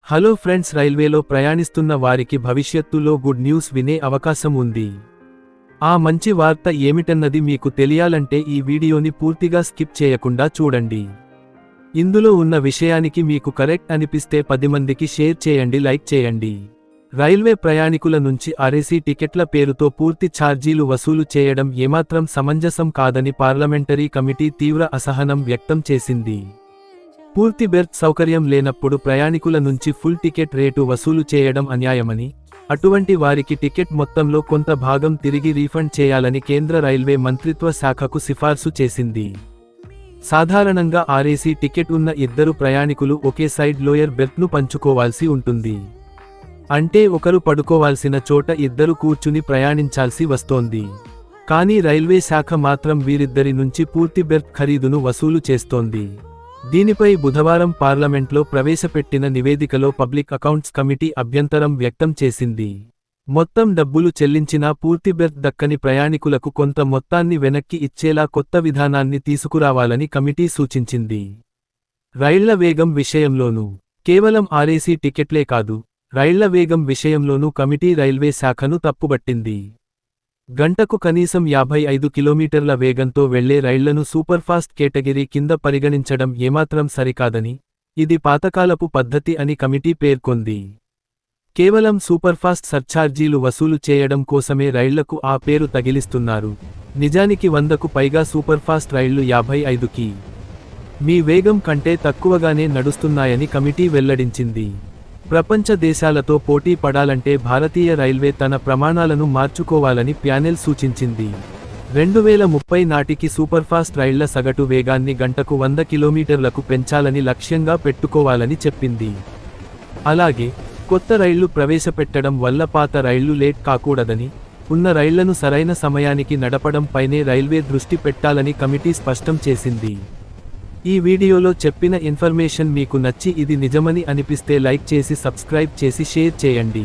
Hello friends, రైల్వేలో ప్రయాణిస్తున్న వారికి భవిష్యత్తులో గుడ్ న్యూస్ వినే అవకాశం ఉంది. ఆ మంచి వార్త ఏమిటన్నది మీకు తెలియాలంటే ఈ వీడియోని పూర్తిగా స్కిప్ చేయకుండా చూడండి. ఇందులో ఉన్న విషయానికి మీకు కరెక్ట్ అనిపిస్తే 10 మందికి షేర్ చేయండి, లైక్ చేయండి. రైల్వే ప్రయాణికుల నుంచి ఆర్ఏసీ టికెట్ల పేరుతో పూర్తి ఛార్జీలు వసూలు చేయడం ఏమాత్రం సమంజసం కాదని పార్లమెంటరీ కమిటీ తీవ్ర అసహనం వ్యక్తం చేసింది. పూర్తి బెర్త్ సౌకర్యం లేనప్పుడు ప్రయాణికుల నుంచి ఫుల్ టికెట్ రేటు వసూలు చేయడం అన్యాయమని, అటువంటి వారికి టికెట్ మొత్తంలో కొంత భాగం తిరిగి రీఫండ్ చేయాలని కేంద్ర రైల్వే మంత్రిత్వ శాఖకు సిఫార్సు చేసింది. సాధారణంగా ఆర్ఏసీ టికెట్ ఉన్న ఇద్దరు ప్రయాణికులు ఒకే సైడ్ లోయర్ బెర్త్ను పంచుకోవాల్సి ఉంటుంది. అంటే ఒకరు పడుకోవాల్సిన చోట ఇద్దరు కూర్చుని ప్రయాణించాల్సి వస్తోంది. కానీ రైల్వే శాఖ మాత్రం వీరిద్దరి నుంచి పూర్తి బెర్త్ ఖరీదును వసూలు చేస్తోంది. దీనిపై బుధవారం పార్లమెంట్లో ప్రవేశపెట్టిన నివేదికలో పబ్లిక్ అకౌంట్స్ కమిటీ అభ్యంతరం వ్యక్తం చేసింది. మొత్తం డబ్బులు చెల్లించినా పూర్తి బెర్త్ దక్కని ప్రయాణికులకు కొంత మొత్తాన్ని వెనక్కి ఇచ్చేలా కొత్త విధానాన్ని తీసుకురావాలని కమిటీ సూచించింది. రైళ్ల వేగం విషయంలోనూ కేవలం ఆర్ఏసీ టికెట్లే కాదు, రైళ్ల వేగం విషయంలోనూ కమిటీ రైల్వే శాఖను తప్పుబట్టింది. గంటకు కనీసం 55 కిలోమీటర్ల వేగంతో వెళ్లే రైళ్లను సూపర్ఫాస్ట్ కేటగిరీ కింద పరిగణించడం ఏమాత్రం సరికాదని, ఇది పాతకాలపు పద్ధతి అని కమిటీ పేర్కొంది. కేవలం సూపర్ఫాస్ట్ సర్ఛార్జీలు వసూలు చేయడం కోసమే రైళ్లకు ఆ పేరు తగిలిస్తున్నారు. నిజానికి 100కు పైగా సూపర్ఫాస్ట్ రైళ్లు 55 మీ. వేగం కంటే తక్కువగానే నడుస్తున్నాయని కమిటీ వెల్లడించింది. ప్రపంచ దేశాలతో పోటీ పడాలంటే భారతీయ రైల్వే తన ప్రమాణాలను మార్చుకోవాలని ప్యానెల్ సూచించింది. 2030 నాటికి సూపర్ఫాస్ట్ రైళ్ల సగటు వేగాన్ని గంటకు 100 కిలోమీటర్లకు పెంచాలని లక్ష్యంగా పెట్టుకోవాలని చెప్పింది. అలాగే కొత్త రైళ్లు ప్రవేశపెట్టడం వల్ల పాత రైళ్లు లేట్ కాకూడదని, ఉన్న రైళ్లను సరైన సమయానికి నడపడం పైనే రైల్వే దృష్టి పెట్టాలని కమిటీ స్పష్టం చేసింది. ఈ వీడియోలో చెప్పిన ఇన్ఫర్మేషన్ మీకు నచ్చి ఇది నిజమని అనిపిస్తే లైక్ చేసి సబ్స్క్రైబ్ చేసి షేర్ చేయండి.